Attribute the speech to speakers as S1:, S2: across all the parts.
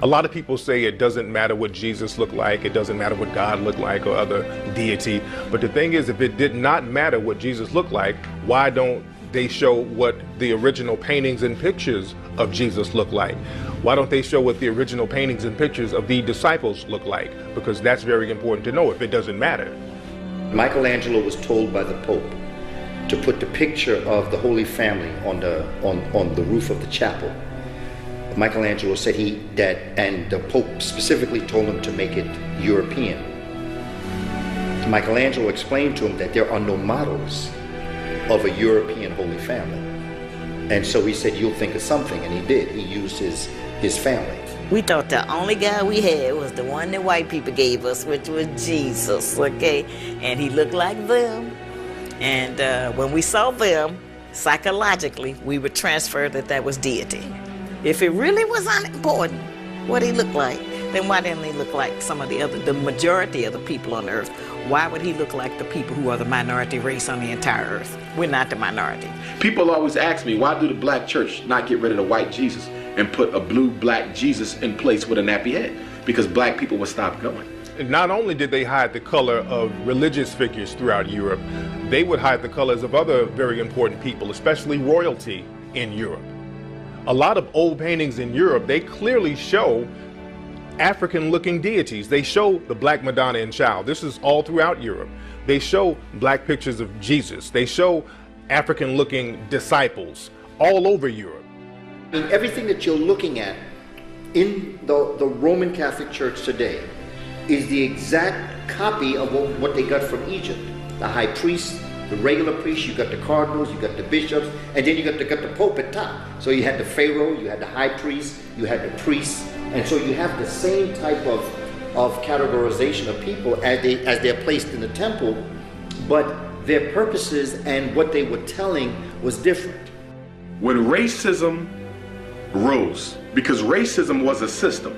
S1: A lot of people say it doesn't matter what Jesus looked like, it doesn't matter what God looked like or other deity. But the thing is, if it did not matter what Jesus looked like, why don't they show what the original paintings and pictures of Jesus look like? Why don't they show what the original paintings and pictures of the disciples look like? Because that's very important to know if it doesn't matter.
S2: Michelangelo was told by the Pope to put the picture of the Holy Family on the roof of the chapel. Michelangelo said and the Pope specifically told him to make it European. Michelangelo explained to him that there are no models of a European Holy Family. And so he said, you'll think of something, and he did. He used his family.
S3: We thought the only guy we had was the one that white people gave us, which was Jesus, okay? And he looked like them. And when we saw them, psychologically, we would transfer that was deity. If it really was unimportant what he looked like, then why didn't he look like some of the majority of the people on earth? Why would he look like the people who are the minority race on the entire earth? We're not the minority.
S4: People always ask me, why do the black church not get rid of the white Jesus and put a blue black Jesus in place with a nappy head? Because black people would stop going.
S1: Not only did they hide the color of religious figures throughout Europe, they would hide the colors of other very important people, especially royalty in Europe. A lot of old paintings in Europe, they clearly show African-looking deities. They show the Black Madonna and Child. This is all throughout Europe. They show black pictures of Jesus. They show African-looking disciples all over Europe.
S2: I mean, everything that you're looking at in the Roman Catholic Church today is the exact copy of what they got from Egypt. The high priest, the regular priests, you got the cardinals, you got the bishops, and then you got the Pope at top. So you had the Pharaoh, you had the high priest, you had the priests, and so you have the same type of categorization of people as they're placed in the temple, but their purposes and what they were telling was different.
S4: When racism rose, because racism was a system,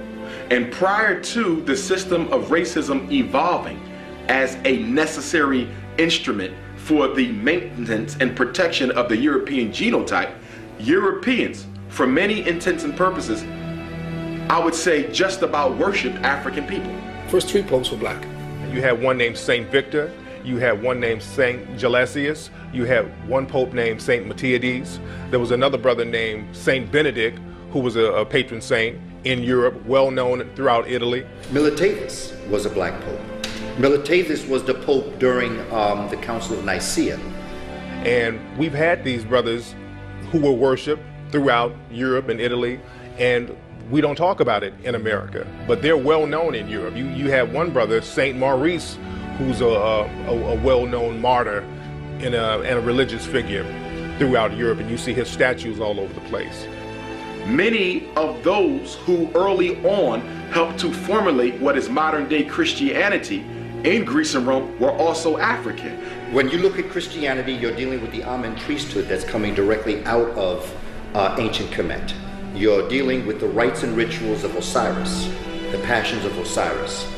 S4: and prior to the system of racism evolving as a necessary instrument for the maintenance and protection of the European genotype, Europeans, for many intents and purposes, I would say just about worshiped African people.
S5: First 3 popes were black.
S1: You had one named Saint Victor, you had one named Saint Gelasius, you had one pope named Saint Matthiades. There was another brother named Saint Benedict, who was a patron saint in Europe, well known throughout Italy.
S2: Militatus was a black pope. Militatus was the pope during the Council of Nicaea.
S1: And we've had these brothers who were worshipped throughout Europe and Italy, and we don't talk about it in America, but they're well known in Europe. You have one brother, Saint Maurice, who's a well-known martyr and a religious figure throughout Europe, and you see his statues all over the place.
S4: Many of those who early on helped to formulate what is modern-day Christianity in Greece and Rome were also African.
S2: When you look at Christianity, you're dealing with the Amen priesthood that's coming directly out of ancient Kemet. You're dealing with the rites and rituals of Osiris, the passions of Osiris,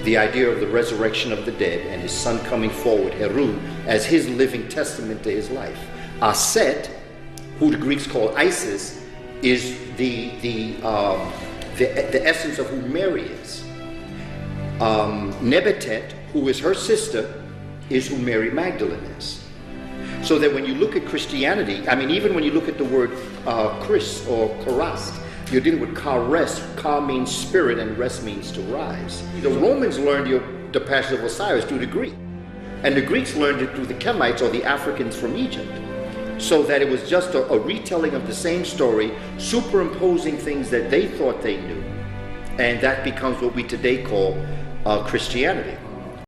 S2: the idea of the resurrection of the dead and his son coming forward, Heru, as his living testament to his life. Aset, who the Greeks call Isis, is the essence of who Mary is. Nebutet, who is her sister, is who Mary Magdalene is. So that when you look at Christianity, I mean, even when you look at the word Chris or Charast, you're dealing with Chares. Cha means spirit and res means to rise. The Romans learned the Passion of Osiris through the Greek. And the Greeks learned it through the Kemites or the Africans from Egypt. So that it was just a retelling of the same story, superimposing things that they thought they knew. And that becomes what we today call Christianity.